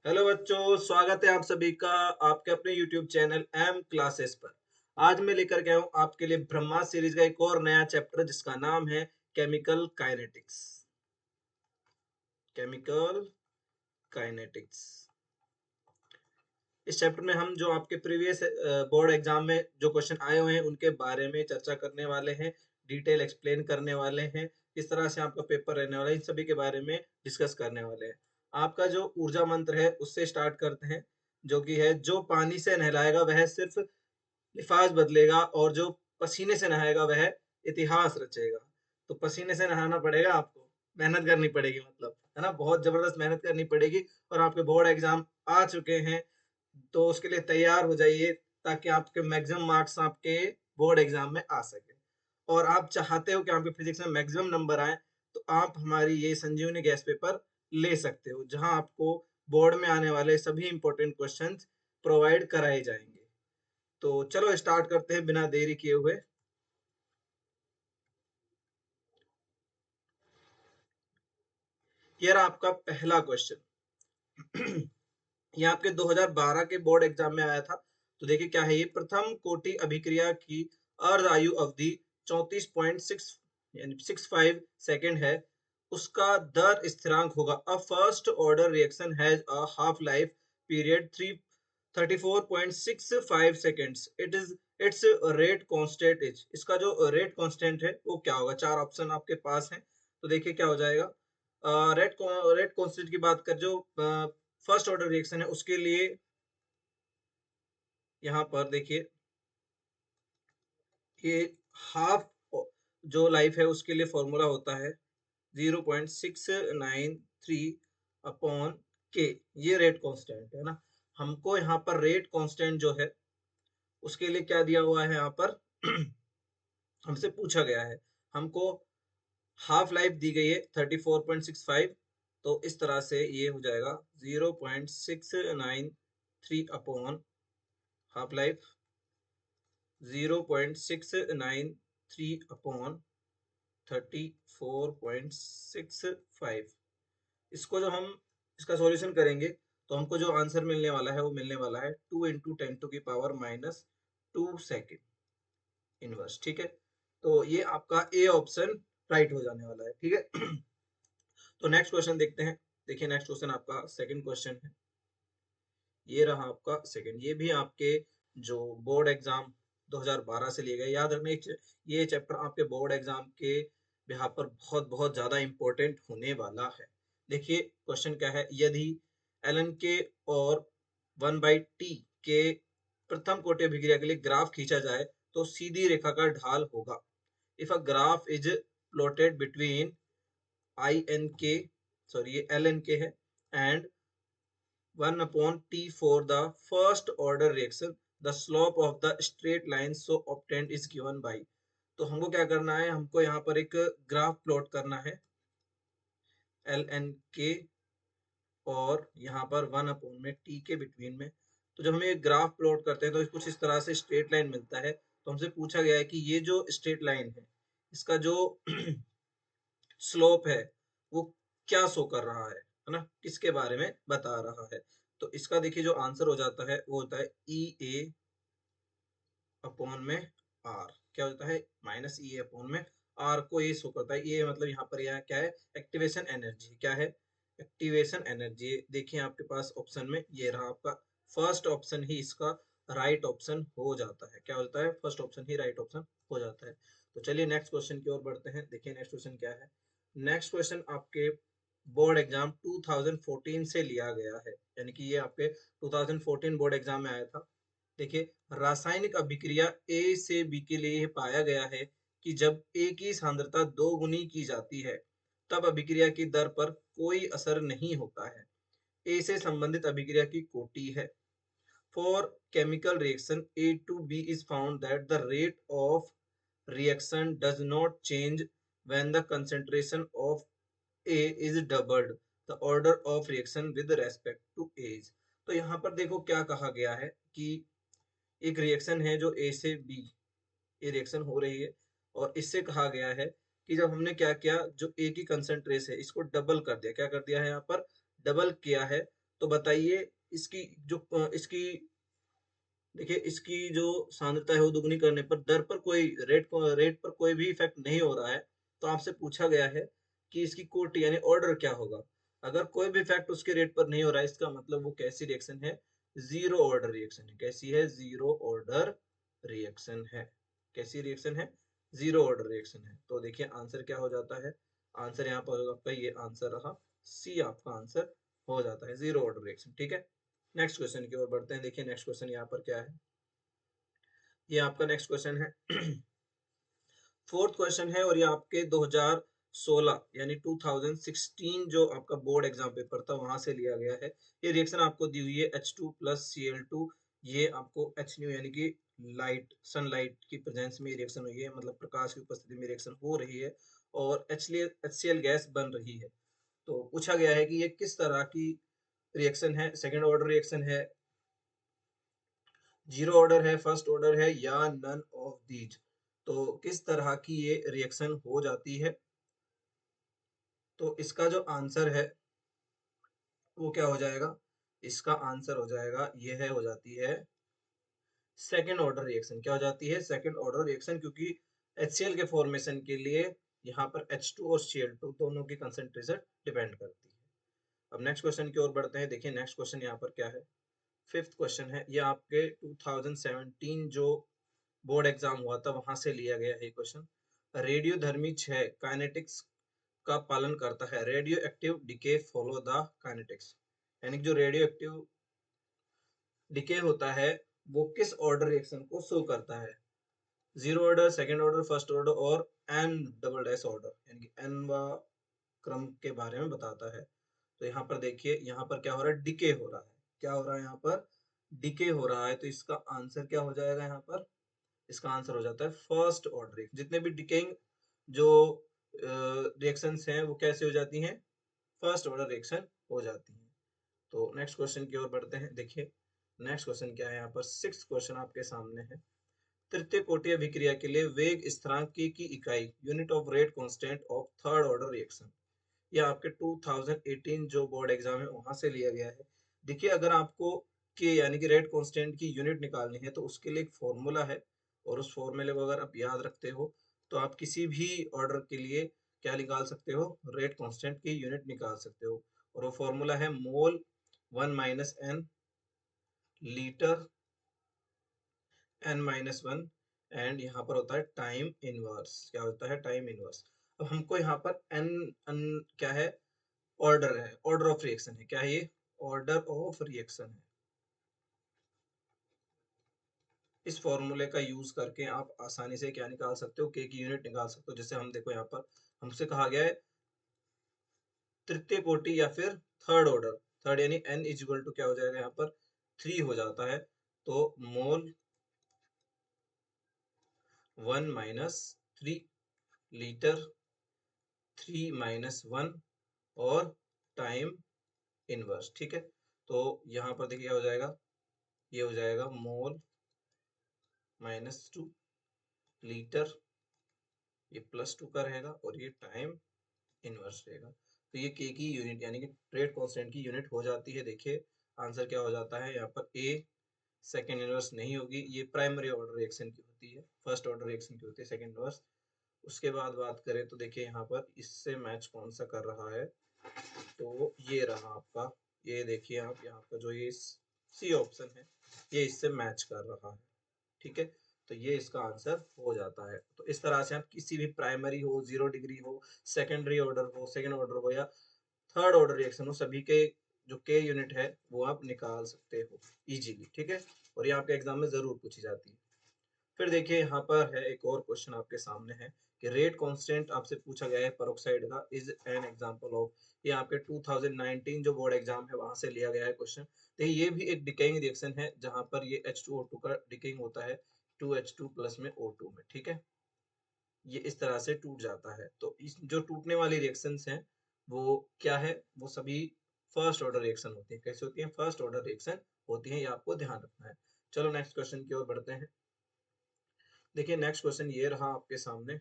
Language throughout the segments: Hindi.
हेलो बच्चों, स्वागत है आप सभी का आपके अपने YouTube चैनल एम क्लासेस पर। आज मैं लेकर के आया हूँ आपके लिए ब्रह्मा सीरीज का एक और नया चैप्टर जिसका नाम है केमिकल काइनेटिक्स। Chemical kinetics. इस चैप्टर में हम जो आपके प्रीवियस बोर्ड एग्जाम में जो क्वेश्चन आए हुए हैं उनके बारे में चर्चा करने वाले हैं, डिटेल एक्सप्लेन करने वाले हैं, किस तरह से आपका पेपर रहने वाला है, इन सभी के बारे में डिस्कस करने वाले हैं। आपका जो ऊर्जा मंत्र है उससे स्टार्ट करते हैं, जो कि है जो पानी से नहलाएगा वह सिर्फ लिफाज बदलेगा और जो पसीने से नहाएगा वह इतिहास रचेगा। तो पसीने से नहाना पड़ेगा आपको, मेहनत करनी पड़ेगी, मतलब है ना, बहुत जबरदस्त मेहनत करनी पड़ेगी। और आपके बोर्ड एग्जाम आ चुके हैं तो उसके लिए तैयार हो जाइए ताकि आपके मैक्सिमम मार्क्स आपके बोर्ड एग्जाम में आ सके। और आप चाहते हो कि आपके फिजिक्स में मैक्सिमम नंबर आए तो आप हमारी ये संजीवनी गैस पेपर ले सकते हो, जहां आपको बोर्ड में आने वाले सभी इंपॉर्टेंट क्वेश्चंस प्रोवाइड कराए जाएंगे। तो चलो स्टार्ट करते हैं बिना देरी किए हुए। ये रहा आपका पहला क्वेश्चन। ये आपके 2012 के बोर्ड एग्जाम में आया था। तो देखिए क्या है, ये प्रथम कोटि अभिक्रिया की अर्ध आयु अवधि 34.6 यानी 65 सेकेंड है। उसका दर स्थिरांक होगा a first order reaction has a half life period 34.65 seconds. It is it's rate constant is. इसका जो रेट कांस्टेंट है वो क्या होगा? चार ऑप्शन आपके पास हैं, तो देखिए क्या हो जाएगा। रेट कांस्टेंट की बात कर, जो फर्स्ट ऑर्डर रिएक्शन है उसके लिए यहाँ पर देखिए ये हाफ जो लाइफ है उसके लिए फॉर्मूला होता है 0.693 अपॉन के। ये रेट कांस्टेंट है ना। हमको यहाँ पर रेट कांस्टेंट जो है उसके लिए क्या दिया हुआ है यहाँ पर हमसे पूछा गया है। हमको हाफ लाइफ दी गई है 34.65। तो इस तरह से ये हो जाएगा 0.693 अपॉन हाफ लाइफ 0.693 अपॉन 34.65। इसको जो हम इसका सॉल्यूशन करेंगे तो हमको जो आंसर मिलने वाला है वो मिलने वाला है 2 × 10⁻² इनवर्स। ठीक है, तो ये आपका ए ऑप्शन राइट हो जाने वाला है। ठीक है। तो नेक्स्ट क्वेश्चन देखते हैं। देखिए नेक्स्ट क्वेश्चन आपका सेकंड क्वेश्चन है। ये रहा आपका सेकंड। ये भी आपके जो बोर्ड एग्जाम 2012 से लिए गए। याद रखना ये चैप्टर आपके बोर्ड एग्जाम के बिहार पर बहुत बहुत ज्यादा इंपॉर्टेंट होने वाला है। देखिए क्वेश्चन क्या है, यदि एलन के और 1/t के प्रथम कोटि अभिक्रिया के लिए ग्राफ खींचा जाए तो सीधी रेखा का ढाल होगा। If a graph is plotted between I N K, sorry ये एल एन के है, and 1/t for the first order reaction, the slope of the straight line so obtained is given by। तो हमको क्या करना है, हमको यहाँ पर एक ग्राफ प्लॉट करना है एल एन के और यहाँ पर 1 में टी के बिटवीन में। तो जब हम ये ग्राफ प्लॉट करते हैं तो कुछ इस तरह से स्ट्रेट लाइन मिलता है। तो हमसे पूछा गया है कि ये जो स्ट्रेट लाइन है इसका जो स्लोप है वो क्या शो कर रहा है ना, किसके बारे में बता रहा है। तो इसका देखिए जो आंसर हो जाता है वो होता है ई ए अपॉन में आर। क्या होता है? माइनस ई ए अपॉन में आर को ये शो करता है। ये मतलब यहाँ पर यह क्या है? Activation energy. क्या है? Activation energy. देखिए आपके पास ऑप्शन में ये रहा आपका फर्स्ट ऑप्शन ही इसका राइट ऑप्शन हो जाता है। क्या होता है? फर्स्ट ऑप्शन ही राइट ऑप्शन हो जाता है। तो चलिए नेक्स्ट क्वेश्चन की ओर बढ़ते हैं। देखिए नेक्स्ट क्वेश्चन क्या है। नेक्स्ट क्वेश्चन आपके बोर्ड एग्जाम 2014 से लिया गया है, यानी कि ये आपके 2014 बोर्ड एग्जाम में आया था। देखिए रासायनिक अभिक्रिया ए से बी के लिए पाया गया है कि जब ए की सांद्रता 2 गुनी की जाती है तब अभिक्रिया की दर पर कोई असर नहीं होता है। ए से संबंधित अभिक्रिया की कोटि है। For chemical reaction A to B is found that the rate of reaction does not change when the concentration of A is doubled the order of reaction with respect to age। तो यहाँ पर देखो क्या कहा गया है कि एक रिएक्शन है जो ए से बी, ये रिएक्शन हो रही है और इससे कहा गया है कि जब हमने क्या किया, जो ए की कंसेंट्रेशन है इसको डबल कर दिया। क्या कर दिया है? यहाँ पर डबल किया है। तो बताइए इसकी जो इसकी देखिए इसकी जो सांद्रता है वो दुगनी करने पर दर पर कोई रेट पर कोई भी इफेक्ट नहीं हो रहा है। तो आपसे पूछा गया है कि इसकी कोटि यानी ऑर्डर क्या होगा। अगर कोई भी इफेक्ट उसके रेट पर नहीं हो रहा है, इसका मतलब वो कैसी रिएक्शन है, जीरो ऑर्डर रिएक्शन है। कैसी है, जीरो ऑर्डर रिएक्शन है। कैसी रिएक्शन है, जीरो ऑर्डर रिएक्शन है। तो देखिए आंसर क्या हो जाता है, आंसर यहाँ पर आपका ये आंसर रहा, सी आपका आंसर हो जाता है, जीरो ऑर्डर रिएक्शन। ठीक है, नेक्स्ट क्वेश्चन की ओर बढ़ते हैं। देखिए नेक्स्ट क्वेश्चन यहाँ पर क्या है, ये आपका नेक्स्ट क्वेश्चन है। फोर्थ क्वेश्चन है और ये आपके 2016 यानी 2016 जो आपका बोर्ड एग्जाम पेपर था वहां से लिया गया है। ये रिएक्शन आपको दी हुई है H2 प्लस Cl2, ये आपको H न्यू यानी कि लाइट सनलाइट की प्रेजेंस में रिएक्शन हुई है, मतलब प्रकाश की उपस्थिति में रिएक्शन हो रही है और HCl गैस बन रही है। तो पूछा गया है कि ये किस तरह की रिएक्शन है, सेकेंड ऑर्डर रिएक्शन है, जीरो ऑर्डर है, फर्स्ट ऑर्डर है या नन ऑफ दीज। तो किस तरह की ये रिएक्शन हो जाती है, तो इसका जो आंसर है वो क्या हो जाएगा, इसका आंसर हो जाएगा ये है, हो जाती है सेकेंड ऑर्डर रिएक्शन। क्या हो जाती है, सेकेंड ऑर्डर रिएक्शन, क्योंकि HCl के फॉर्मेशन के लिए यहाँ पर H2 और Cl2 दोनों की कंसंट्रेशन डिपेंड करती है। अब नेक्स्ट क्वेश्चन की ओर बढ़ते हैं। देखिए नेक्स्ट क्वेश्चन यहाँ पर क्या है, फिफ्थ क्वेश्चन है, ये आपके 2017 जो बोर्ड एग्जाम हुआ था वहां से लिया गया है क्वेश्चन। रेडियोधर्मी 6 काइनेटिक्स का पालन करता है, radio active decay follow the kinetics. यानी जो रेडियो एक्टिव डिके होता है वो किस ऑर्डर रिएक्शन को शो करता है, zero order, second order, first order और एन डबल डैश ऑर्डर, यानी कि एन वा क्रम के बारे में बताता है। तो यहाँ पर देखिए यहाँ पर क्या हो रहा है, डिके हो रहा है। क्या हो रहा है यहाँ पर, डिके हो रहा है। तो इसका आंसर क्या हो जाएगा यहाँ पर, इसका आंसर हो जाता है फर्स्ट ऑर्डर। जितने भी डिकेइंग जो रिएक्शंस हैं वो कैसे हो जाती हैं, फर्स्ट ऑर्डर रिएक्शन हो जाती हैं। तो नेक्स्ट क्वेश्चन की ओर बढ़ते हैं। देखिए नेक्स्ट क्वेश्चन क्या है, यहाँ पर सिक्स क्वेश्चन आपके सामने है। तृतीय कोटि अभिक्रिया के लिए वेग स्थिरांक की इकाई unit of rate constant of third order reaction, ये आपके 2018 जो बोर्ड एग्जाम है वहां से लिया गया है। देखिए अगर आपको के यानी कि रेट कांस्टेंट की यूनिट निकालनी है तो उसके लिए एक फॉर्मूला है, और उस फॉर्मूले को अगर आप याद रखते हो तो आप किसी भी ऑर्डर के लिए क्या निकाल सकते हो, रेट कांस्टेंट की यूनिट निकाल सकते हो। और वो फॉर्मूला है मोल 1 - n लीटर n-1, एंड यहाँ पर होता है टाइम इनवर्स। क्या होता है, टाइम इनवर्स। अब हमको यहाँ पर n क्या है, ऑर्डर है, ऑर्डर ऑफ रिएक्शन है। क्या है ये, ऑर्डर ऑफ रिएक्शन है। इस फॉर्मूले का यूज करके आप आसानी से क्या निकाल सकते हो, के की यूनिट निकाल सकते हो। जैसे हम देखो यहाँ पर हमसे कहा गया है तृतीय कोटि या फिर थर्ड ऑर्डर, थर्ड यानी n इक्वल टू क्या हो जाएगा यहाँ पर 3 हो जाता है। तो मोल 1 - 3 लीटर 3 - 1 और टाइम इनवर्स। ठीक है, तो यहाँ पर देखिए क्या हो जाएगा, ये हो जाएगा मोल -2 लीटर, ये +2 का रहेगा और ये टाइम इनवर्स रहेगा। तो ये के की यूनिट यानी कि रेट कांस्टेंट की यूनिट हो जाती है। देखिए आंसर क्या हो जाता है यहाँ पर, ए सेकेंड इनवर्स नहीं होगी, ये प्राइमरी ऑर्डर रिएक्शन की होती है, फर्स्ट ऑर्डर रिएक्शन की होती है सेकेंड इनवर्स। उसके बाद बात करें तो देखिए यहाँ पर इससे मैच कौन सा कर रहा है, तो ये रहा आपका, ये देखिए आप यहाँ पर जो ये सी ऑप्शन है ये इससे मैच कर रहा है। ठीक है, तो ये इसका आंसर हो जाता है। तो इस तरह से आप किसी भी प्राइमरी हो, 0 डिग्री हो, सेकेंडरी ऑर्डर हो, सेकेंड ऑर्डर हो या थर्ड ऑर्डर रिएक्शन हो, सभी के जो के यूनिट है वो आप निकाल सकते हो इजीली। ठीक है, और ये आपके एग्जाम में जरूर पूछी जाती है। फिर देखिए यहाँ पर है एक और क्वेश्चन आपके सामने है कि रेट कांस्टेंट आपसे पूछा गया है पेरोक्साइड का, इज एन एग्जांपल ऑफ, ये आपके 2019 जो बोर्ड एग्जाम है वहां से लिया गया है क्वेश्चन। देखिए ये भी एक डिकेइंग रिएक्शन है जहां पर ये H2O2 का डिकेइंग होता है 2H2 प्लस में O2 में। ठीक है, ये इस तरह से टूट जाता है। तो इस जो टूटने वाली रिएक्शंस हैं वो क्या है, वो सभी फर्स्ट ऑर्डर रिएक्शन होती है। कैसे होती है, फर्स्ट ऑर्डर रिएक्शन होती है, ये आपको ध्यान रखना है। चलो नेक्स्ट क्वेश्चन की ओर बढ़ते हैं। देखिए नेक्स्ट क्वेश्चन ये रहा आपके सामने,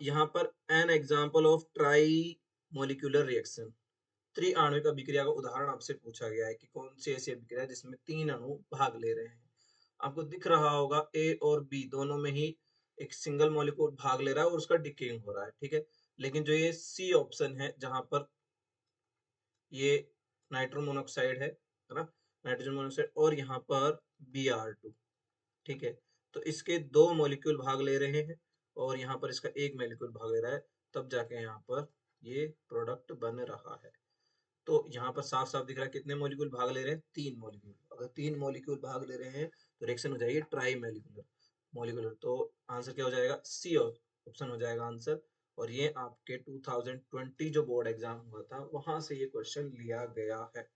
यहाँ पर an example of trimolecular reaction, त्रिआण्विक अभिक्रिया का उदाहरण आपसे पूछा गया है कि कौन सी ऐसी अभिक्रिया है जिसमें 3 अणु भाग ले रहे हैं। आपको दिख रहा होगा ए और बी दोनों में ही एक सिंगल मॉलिक्यूल भाग ले रहा है और उसका डिकेइंग हो रहा है, ठीक है। लेकिन जो ये सी ऑप्शन है जहां पर ये नाइट्रोजन मोनोऑक्साइड है ना, नाइट्रोजन मोनोऑक्साइड, और यहाँ पर Br2, ठीक है। तो इसके 2 मॉलिक्यूल भाग ले रहे हैं और यहाँ पर इसका एक मॉलिक्यूल भाग ले रहा है, तब जाके यहाँ पर ये प्रोडक्ट बन रहा है। तो यहाँ पर साफ साफ दिख रहा है कितने मॉलिक्यूल भाग ले रहे हैं, 3 मॉलिक्यूल। अगर 3 मॉलिक्यूल भाग ले रहे हैं तो रिएक्शन हो जाएगी ट्राई मॉलिक्यूलर मॉलिक्यूलर। तो आंसर क्या हो जाएगा, सी ऑप्शन हो जाएगा आंसर। और ये आपके 2020 जो बोर्ड एग्जाम हुआ था वहां से ये क्वेश्चन लिया गया है।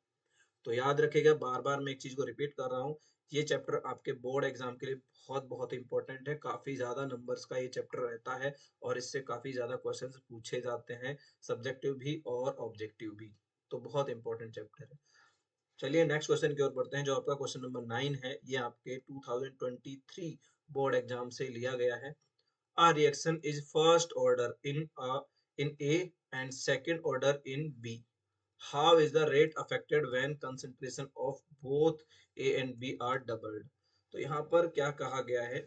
तो याद रखिएगा, बार बार मैं एक चीज को रिपीट कर रहा हूँ, ये चैप्टर आपके बोर्ड एग्जाम के लिए बहुत बहुत इंपॉर्टेंट है। काफी ज्यादा नंबर्स का ये चैप्टर रहता है और इससे काफी ज्यादा क्वेश्चंस पूछे जाते हैं, सब्जेक्टिव भी और ऑब्जेक्टिव भी। तो बहुत इंपॉर्टेंट चैप्टर है। चलिए नेक्स्ट क्वेश्चन की ओर बढ़ते हैं, जो आपका क्वेश्चन नंबर 9 है। ये आपके 2023 बोर्ड एग्जाम से लिया गया है। A reaction is first order in A and second order in B. How is the rate affected when concentration of both A and B are doubled? तो यहाँ पर क्या कहा गया है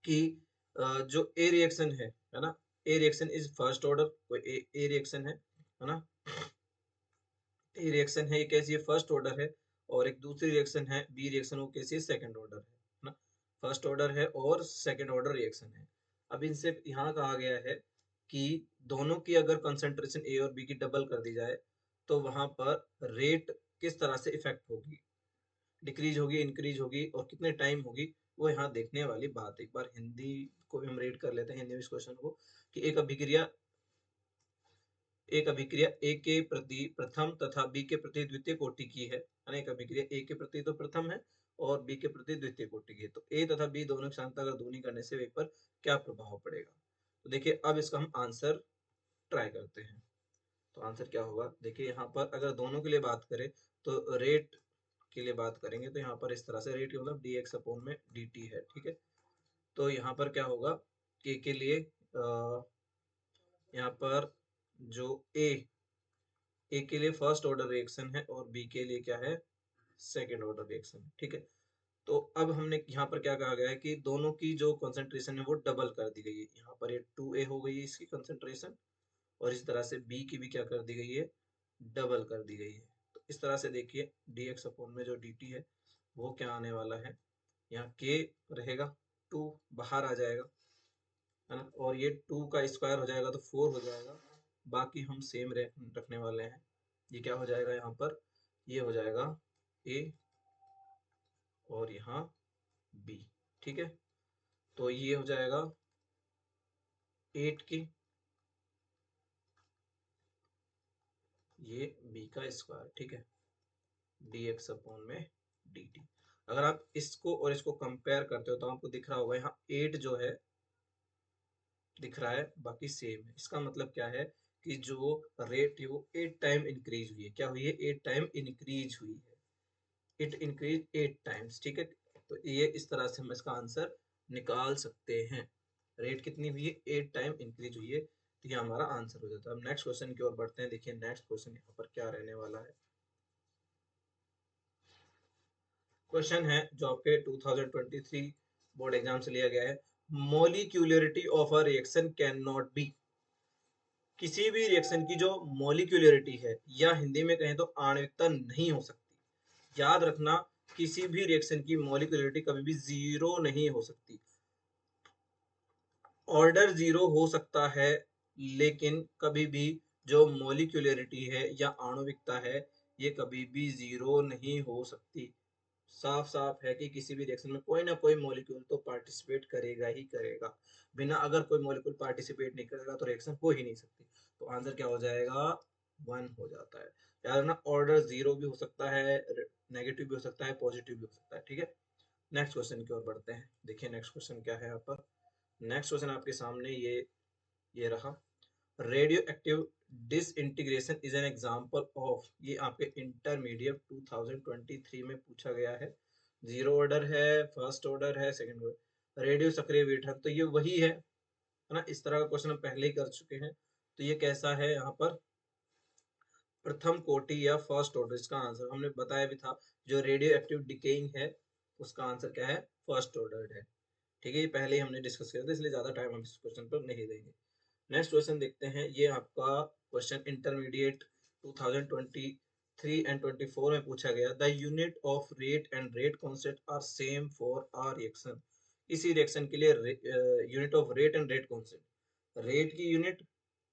कि जो A रिएक्शन है ना, A reaction is first order, कोई A रिएक्शन है ना, A रिएक्शन है, ये कैसी है, फर्स्ट ऑर्डर है। और एक दूसरी रिएक्शन है B रिएक्शन, वो कैसी है, सेकंड ऑर्डर है ना। फर्स्ट ऑर्डर है और सेकंड ऑर्डर रिएक्शन है। अब इनसे यहाँ कहा गया है कि दोनों की अगर कंसंट्रेशन A और B की डबल कर दी जाए तो वहां पर रेट किस तरह से इफेक्ट होगी, डिक्रीज होगी, इंक्रीज होगी, और कितने टाइम होगी, वो यहाँ देखने वाली बात। एक बार हिंदी को भी हम रीड कर लेते हैं, हिंदी में इस क्वेश्चन को, कि एक अभिक्रिया ए के प्रति प्रथम तथा बी के प्रति द्वितीय कोटि की है। एक अभिक्रिया ए के प्रति तो प्रथम है और बी के प्रति द्वितीय कोटि की है। तो ए तथा बी दोनों की सांद्रता अगर दूनी करने से वेग पर क्या प्रभाव पड़ेगा। तो देखिए अब इसका हम आंसर ट्राई करते हैं। तो आंसर क्या होगा, देखिए यहाँ पर अगर दोनों के लिए बात करें तो रेट के लिए बात करेंगे तो यहाँ पर इस तरह से रेट मतलब डी एक्स अपॉन में डी टी है, ठीक है। तो यहाँ पर क्या होगा, के लिए यहाँ पर जो ए के लिए फर्स्ट ऑर्डर रिएक्शन है और बी के लिए क्या है, सेकेंड ऑर्डर रिएक्शन, ठीक है। तो अब हमने यहाँ पर क्या कहा गया है कि दोनों की जो कंसंट्रेशन है वो डबल कर दी गई है। यहाँ पर ये 2A हो गई है इसकी कंसंट्रेशन, और इस तरह से बी की भी क्या कर दी गई है, डबल कर दी गई है। तो इस तरह से देखिए डी एक्स अपॉन में जो डी टी है वो क्या आने वाला है, यहाँ के रहेगा, 2 बाहर आ जाएगा है ना, और ये 2 का स्क्वायर हो जाएगा तो 4 हो जाएगा। बाकी हम सेम रखने वाले हैं। ये क्या हो जाएगा यहाँ पर, ये हो जाएगा ए और यहाँ बी, ठीक है। तो ये हो जाएगा 8 की, ये बी का स्क्वायर, ठीक है, डी एक्स अपॉन में डी टी। अगर आप इसको और इसको कंपेयर करते हो तो आपको दिख रहा होगा यहाँ 8 जो है दिख रहा है, बाकी सेम है। इसका मतलब क्या है कि जो रेट है वो 8 टाइम इंक्रीज हुई है। क्या हुई है, 8 टाइम इंक्रीज हुई है, इट इंक्रीज 8 टाइम्स, ठीक है। तो ये इस तरह से हम इसका आंसर निकाल सकते हैं। रेट कितनी हुई है, 8 टाइम इंक्रीज हुई है, तो ये हमारा आंसर हो जाता है। अब नेक्स्ट क्वेश्चन की ओर बढ़ते हैं। देखिए नेक्स्ट क्वेश्चन यहाँ पर क्या रहने वाला है। क्वेश्चन है जो आपके 2023 बोर्ड एग्जाम से लिया गया है। Molecularity of a reaction can not be, किसी भी रिएक्शन की जो मोलिक्यूलरिटी है या हिंदी में कहें तो आणविकता नहीं हो सकती। याद रखना, किसी भी रिएक्शन की मोलिक्यूलरिटी कभी भी जीरो नहीं हो सकती। ऑर्डर जीरो हो सकता है लेकिन कभी भी जो मोलिक्यूलरिटी है या आणविकता है ये कभी भी जीरो नहीं हो सकती। साफ साफ है कि किसी भी रिएक्शन में कोई ना कोई मॉलिक्यूल तो पार्टिसिपेट करेगा ही करेगा। बिना अगर कोई मॉलिक्यूल पार्टिसिपेट नहीं करेगा तो रिएक्शन हो ही नहीं सकती। तो आंसर क्या हो जाएगा, 1 हो जाता है। याद रखना, ऑर्डर जीरो भी हो सकता है, नेगेटिव भी हो सकता है, पॉजिटिव भी हो सकता है, ठीक है। नेक्स्ट क्वेश्चन की ओर बढ़ते हैं। देखिए नेक्स्ट क्वेश्चन क्या है यहाँ पर। नेक्स्ट क्वेश्चन आपके सामने ये रहा। Radio active disintegration is an example of, ये आपके इंटरमीडिएट 2023 में पूछा गया है। जीरो ऑर्डर है, फर्स्ट ऑर्डर है, सेकंड ऑर्डर, रेडियो सक्रिय विघटन, तो ये वही है ना। इस तरह का क्वेश्चन हम पहले ही कर चुके हैं। तो ये कैसा है यहाँ पर, प्रथम कोटि या फर्स्ट ऑर्डर, इसका आंसर हमने बताया भी था, जो रेडियो एक्टिव डिकेइंग है उसका आंसर क्या है, फर्स्ट ऑर्डर है। ठीक है, ये पहले ही हमने डिस्कस किया था, इसलिए ज्यादा टाइम हम इस क्वेश्चन पर नहीं देंगे। नेक्स्ट क्वेश्चन देखते हैं, ये आपका क्वेश्चन इंटरमीडिएट 2023 एंड 24 में पूछा गया। The unit of rate and rate constant are same for our reaction. इसी रिएक्शन के लिए unit of rate and rate constant, rate की यूनिट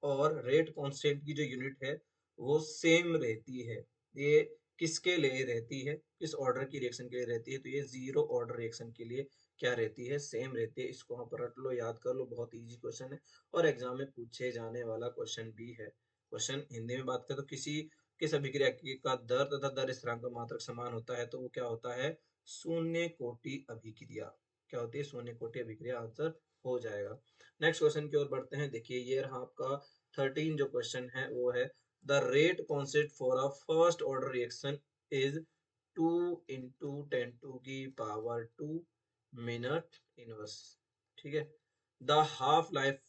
और रेट कांस्टेंट की जो यूनिट है वो सेम रहती है। ये किसके लिए रहती है, किस ऑर्डर की रिएक्शन के लिए रहती है, तो ये जीरो ऑर्डर रिएक्शन के लिए क्या रहती है, सेम रहती है। इसको आप रट लो, याद कर लो, बहुत इजी क्वेश्चन है और एग्जाम में पूछे जाने वाला क्वेश्चन भी है। क्वेश्चन हिंदी में बात करें तो किस अभिक्रिया का दर तथा दर स्थिरांक का मात्रक समान होता है, तो वो क्या होता है, शून्य कोटि अभिक्रिया। क्या होती है, शून्य कोटि अभिक्रिया, आंसर हो जाएगा। नेक्स्ट क्वेश्चन की ओर बढ़ते हैं। देखिए ये रहा आपका 13 जो क्वेश्चन है वो है, the rate constant for a first order reaction is 2 into 10 to की पावर 2 मिनट इनवर्स। ठीक है, the half life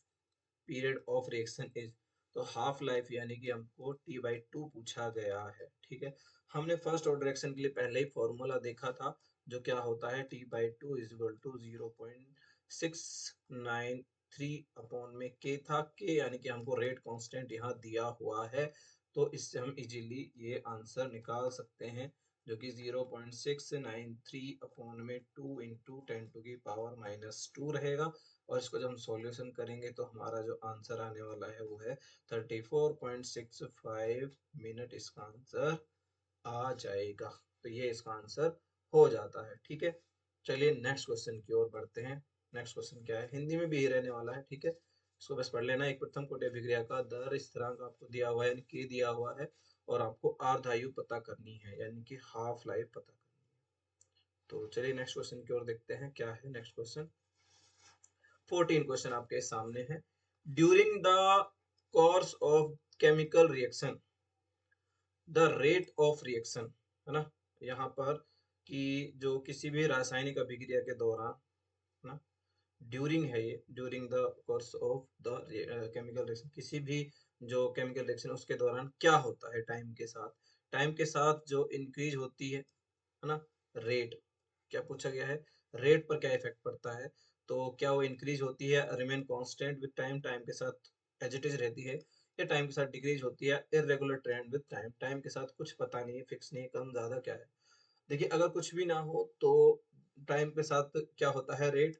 period of reaction is, तो हाफ लाइफ यानी कि हमको T/2 पूछा गया है। ठीक है, हमने फर्स्ट ऑर्डर रिएक्शन के लिए पहले ही फॉर्मूला देखा था, जो क्या होता है, T/2 is equal to 0.693 upon में के था, के यानी कि हमको रेट कांस्टेंट यहाँ दिया हुआ है, तो इससे हम इजीली ये आंसर निकाल सकते हैं, जो कि 0.693 अपॉन में 2 इंटू 10 टू की पावर -2 रहेगा। और इसको जब हम सॉल्यूशन करेंगे तो हमारा जो आंसर आने वाला है वो है 34.65 मिनट, इसका आंसर आ जाएगा। तो ये इसका आंसर हो जाता है। ठीक है, चलिए नेक्स्ट क्वेश्चन की ओर बढ़ते हैं। नेक्स्ट क्वेश्चन क्या है, हिंदी में भी ही रहने वाला है। ठीक है, इसको बस पढ़ लेना। एक प्रथम कोटि अभिक्रिया का दर स्थिरांक आपको दिया हुआ है, यानी के दिया हुआ है, और आपको अर्धायु पता करनी है, यानी कि हाफ लाइफ पता करनी है। तो चलिए नेक्स्ट क्वेश्चन की ओर देखते हैं, क्या है नेक्स्ट क्वेश्चन। 14 क्वेश्चन आपके सामने है। During the course of chemical reaction the rate of reaction, है ना, यहाँ पर कि जो किसी भी रासायनिक अभिक्रिया के दौरान, है ना, ड्यूरिंग है ये, during the course of the chemical reaction, किसी भी जो केमिकल रिएक्शन उसके दौरान क्या होता है, टाइम के साथ जो इंक्रीज होती है ना, रेट, क्या पूछा गया है, रेट पर क्या इफेक्ट पड़ता है, तो क्या वो इंक्रीज होती है, remain constant with time, time के साथ एज इट इज रहती है, या टाइम के साथ डिक्रीज होती है, irregular trend with time, time के साथ कुछ पता नहीं है, फिक्स नहीं है, कम ज्यादा क्या है। देखिए अगर कुछ भी ना हो तो टाइम के साथ क्या होता है, रेट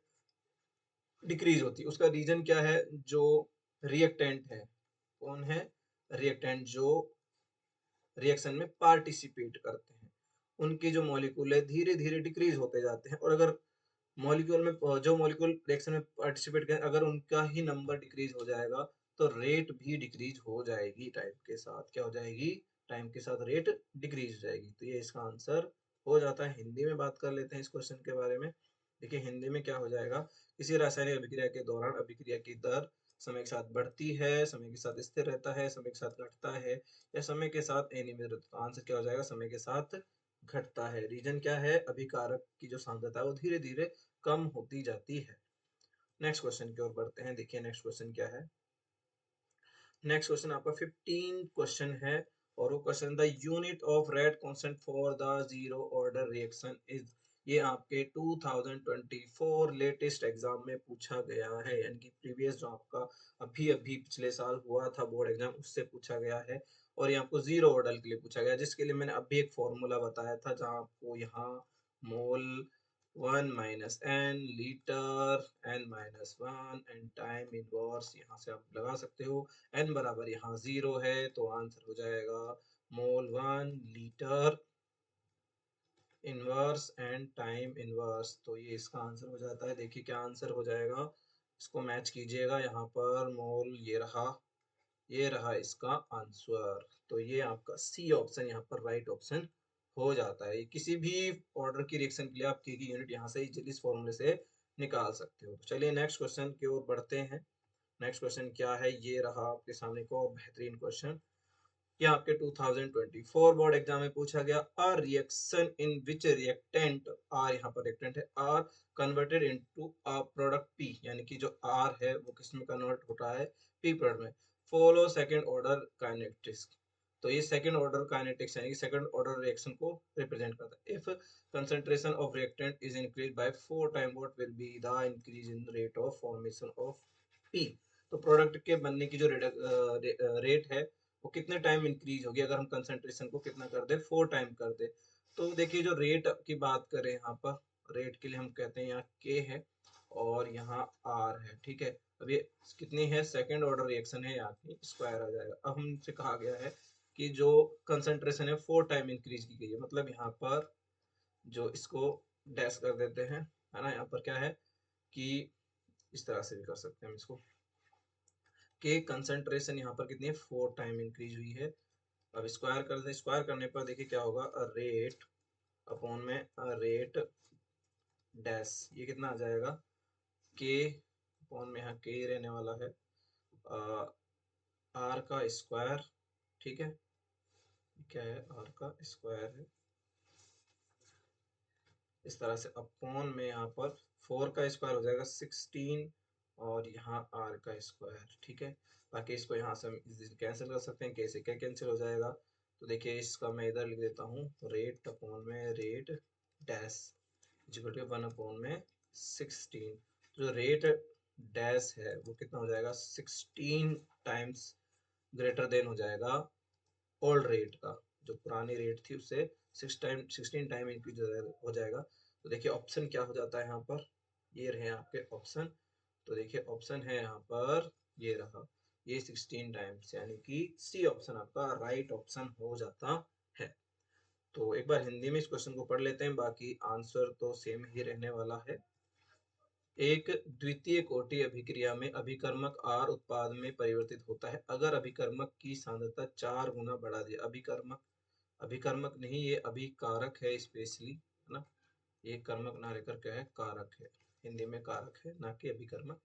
डिक्रीज होती है। उसका रीजन क्या है, जो रिएक्टेंट है, कौन है, रिएक्टेंट जो रिएक्शन में पार्टिसिपेट करते हैं, उनके जो मॉलिक्यूल है धीरे धीरे डिक्रीज होते जाते हैं। और अगर मॉलिक्यूल में जो मॉलिक्यूल रिएक्शन में पार्टिसिपेट करें, अगर उनका ही नंबर डिक्रीज हो जाएगा तो रेट भी डिक्रीज हो जाएगी, टाइम के साथ क्या हो जाएगी, टाइम के साथ रेट डिक्रीज हो जाएगी। तो ये इसका आंसर हो जाता है। हिंदी में बात कर लेते हैं इस क्वेश्चन के बारे में। देखिए हिंदी में क्या हो जाएगा, किसी रासायनिक अभिक्रिया के दौरान अभिक्रिया की दर समय के साथ बढ़ती है, समय के साथ स्थिर रहता है, समय के साथ घटता है, या समय के साथ अनियमित रहता है। तो आंसर क्या हो जाएगा, समय के साथ घटता है। रीजन क्या है, अभिकारक की जो सांद्रता है वो धीरे धीरे कम होती जाती है। नेक्स्ट क्वेश्चन की ओर बढ़ते हैं। देखिए नेक्स्ट क्वेश्चन क्या है। नेक्स्ट क्वेश्चन आपका 15 क्वेश्चन है, और वो question, the unit of rate constant for the zero order reaction is, ये आपके 2024 लेटेस्ट एग्जाम में पूछा गया है, यानी कि प्रीवियस जो आपका अभी अभी पिछले साल हुआ था बोर्ड एग्जाम, उससे पूछा गया है। और ये आपको जीरो ऑर्डर के लिए पूछा गया, जिसके लिए मैंने अभी एक फॉर्मूला बताया था, जहां आपको यहाँ mole 1 minus N, litre n minus one, and time inverse यहाँ से आप लगा सकते हो। n बराबर यहाँ 0 है, तो आंसर हो जाएगा मोल 1 litre inverse and time inverse. तो ये इसका आंसर हो जाता है। देखिए क्या आंसर हो जाएगा, इसको मैच कीजिएगा, यहाँ पर मोल ये रहा इसका आंसर। तो ये आपका सी ऑप्शन यहाँ पर राइट ऑप्शन हो जाता है। किसी भी ऑर्डर की रिएक्शन के लिए आप के की यूनिट यहाँ से इस फॉर्मूले से निकाल सकते हो। तो चलिए नेक्स्ट क्वेश्चन की ओर बढ़ते हैं। नेक्स्ट क्वेश्चन क्या है, ये रहा आपके सामने को बेहतरीन क्वेश्चन। ये आपके 2024 बोर्ड एग्जाम में पूछा गया। A reaction in which reactant R, यहाँ पर रिएक्टेंट है R, converted into a product P, यानी कि जो आर है वो किस में कन्वर्ट होता है, पी प्रोडक्ट में, फॉलो सेकंड ऑर्डर काइनेटिक्स। तो ये सेकंड ऑर्डर काइनेटिक्स यानी कि सेकंड ऑर्डर रिएक्शन को रिप्रेजेंट करता है। If concentration of reactant is increase by 4 time what will be the increase in rate of formation of P. तो प्रोडक्ट के बनने की जो रेट है वो कितने टाइम इंक्रीज होगी अगर हम कंसंट्रेशन को कितना कर दे, 4 टाइम कर दे। तो देखिए जो रेट की बात करें यहाँ पर, रेट के लिए हम कहते हैं यहाँ के है और यहाँ आर है, ठीक है। अब ये कितनी है, सेकेंड ऑर्डर रिएक्शन है, यहाँ की स्क्वायर आ जाएगा। अब हमसे कहा गया है कि जो कंसंट्रेशन है 4 टाइम इंक्रीज की गई है, मतलब यहाँ पर जो इसको डैश कर देते हैं, है ना। यहाँ पर क्या है कि इस तरह से भी कर सकते हैं हम इसको, कि कंसंट्रेशन यहाँ पर कितनी है, 4 टाइम इंक्रीज हुई है। अब स्क्वायर कर दें, स्क्वायर करने पर देखिए क्या होगा, rate upon M rate dash, ये कितना आ जाएगा, के अपॉन में यहाँ के रहने वाला है आर का स्क्वायर, ठीक है। क्या है, आर का स्क्वायर है, इस तरह से अपॉन में यहाँ पर 4 का स्क्वायर हो जाएगा 16 और यहाँ आर का स्क्वायर, ठीक है। बाकी इसको यहाँ से हम कैंसिल कर सकते हैं, कैसे क्या कैंसिल हो जाएगा। तो देखिए इसका मैं इधर लिख देता हूँ, rate upon M rate dash equal to 1 upon M 16। जो रेट डैश है वो कितना हो जाएगा, 16 टाइम्स ग्रेटर देन हो जाएगा ओल्ड रेट का, जो पुरानी रेट थी उससे 16 टाइम इंक्रीज हो जाएगा। तो देखिए ऑप्शन क्या हो जाता है यहाँ पर, ये रहे आपके ऑप्शन। तो देखिए ऑप्शन है यहाँ पर, ये रहा, ये 16 टाइम्स, यानी कि सी ऑप्शन आपका राइट ऑप्शन हो जाता है। तो एक बार हिंदी में इस क्वेश्चन को पढ़ लेते हैं, बाकी आंसर तो सेम ही रहने वाला है। एक द्वितीय कोटि अभिक्रिया में अभिकर्मक आर उत्पाद में परिवर्तित होता है अगर अभिकर्मक की सांद्रता 4 गुना बढ़ा दी। अभिकर्मक, अभिकर्मक नहीं, ये अभिकारक है स्पेशली, है ना। ये कर्मक ना लेकर क्या है, कारक है, हिंदी में कारक है ना कि अभिकर्मक।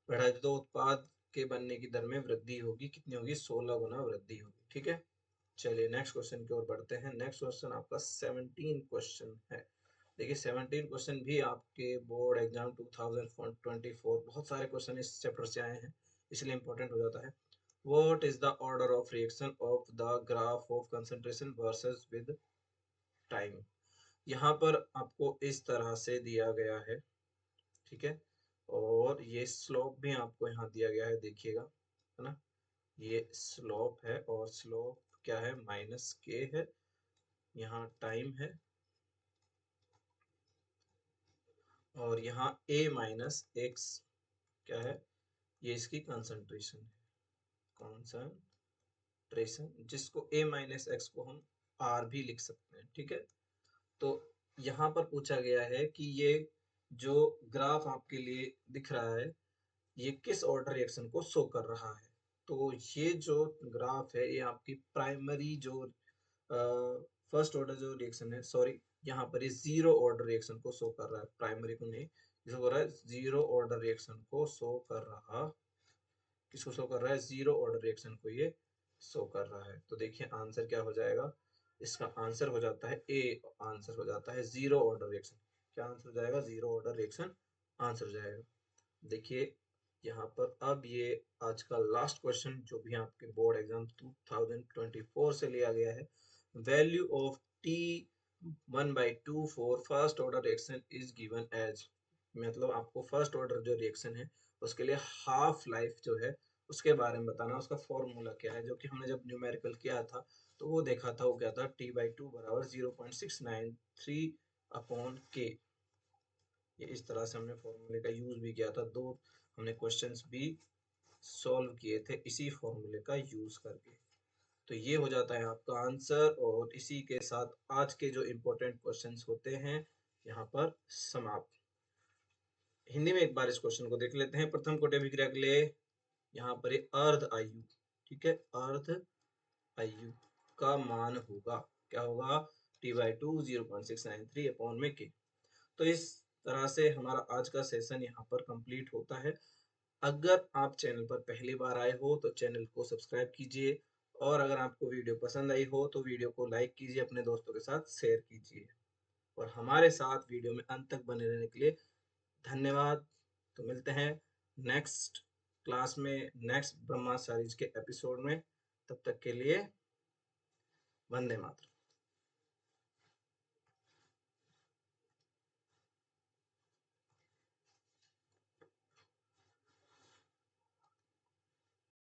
बढ़ा दे तो उत्पाद के बनने की दर में वृद्धि होगी, कितनी होगी, 16 गुना वृद्धि होगी, ठीक है। चलिए नेक्स्ट क्वेश्चन की ओर बढ़ते हैं। नेक्स्ट क्वेश्चन आपका 17 क्वेश्चन है। देखिए 17 क्वेश्चन भी आपके बोर्ड एग्जाम 2024 बहुत सारे क्वेश्चन इस चैप्टर से आए हैं, इसलिए इंपॉर्टेंट हो जाता है। What is the order of reaction of the graph of concentration versus with time. यहाँ पर आपको इस तरह से दिया गया है, ठीक है। और ये स्लोप भी आपको यहाँ दिया गया है, देखिएगा, है ना। ये स्लोप है और स्लोप क्या है, माइनस के है, यहाँ टाइम है और यहाँ a माइनस एक्स क्या है, ये इसकी कंसंट्रेशन है, कंसंट्रेशन, जिसको a माइनस एक्स को हम r भी लिख सकते हैं, ठीक है। तो यहाँ पर पूछा गया है कि ये जो ग्राफ आपके लिए दिख रहा है ये किस ऑर्डर रिएक्शन को शो कर रहा है। तो ये जो ग्राफ है ये आपकी प्राइमरी जो फर्स्ट ऑर्डर जो रिएक्शन है, सॉरी, यहाँ पर ये जीरो ऑर्डर रिएक्शन को शो कर रहा है, प्राइमरी को नहीं, जिसको हो रहा है जीरो ऑर्डर रिएक्शन को शो कर रहा, किसको शो कर रहा है, जीरो ऑर्डर रिएक्शन को ये शो कर रहा है। तो देखिए आंसर क्या हो जाएगा, इसका आंसर हो जाता है ए, आंसर हो जाता है जीरो ऑर्डर रिएक्शन। क्या आंसर हो जाएगा, जीरो ऑर्डर रिएक्शन आंसर हो जाएगा। देखिए यहाँ पर अब ये आज का लास्ट क्वेश्चन जो भी आपके बोर्ड एग्जाम 2024 से लिया गया है, value of T 1/2 for first order reaction is given as, मतलब आपको फर्स्ट ऑर्डर जो रिएक्शन है उसके लिए हाफ लाइफ जो है उसके बारे में बताना, उसका फॉर्मूला क्या है, जो कि हमने जब न्यूमेरिकल किया था तो वो देखा था, वो क्या था, t/2 बराबर 0.693 अपॉन के। ये इस तरह से हमने फॉर्मूले का यूज भी किया था, दो हमने क्वेश्चंस भी सॉल्व किए थे इसी फॉर्मूले का यूज करके। तो ये हो जाता है आपका आंसर और इसी के साथ आज के जो इम्पोर्टेंट क्वेश्चंस होते हैं यहाँ पर समाप्त। हिंदी में एक बार इस क्वेश्चन को देख लेते हैं। प्रथम कोटि अभिक्रिया के लिए यहाँ पर अर्ध आयु, ठीक है, अर्ध आयु का मान होगा, क्या होगा, t/2 0.693 अपॉन में के। तो इस तरह से हमारा आज का सेशन यहाँ पर कंप्लीट होता है। अगर आप चैनल पर पहली बार आए हो तो चैनल को सब्सक्राइब कीजिए और अगर आपको वीडियो पसंद आई हो तो वीडियो को लाइक कीजिए, अपने दोस्तों के साथ शेयर कीजिए और हमारे साथ वीडियो में अंत तक बने रहने के लिए धन्यवाद। तो मिलते हैं नेक्स्ट क्लास में, नेक्स्ट ब्रह्मा सीरीज के एपिसोड में, तब तक के लिए वंदे मातरम।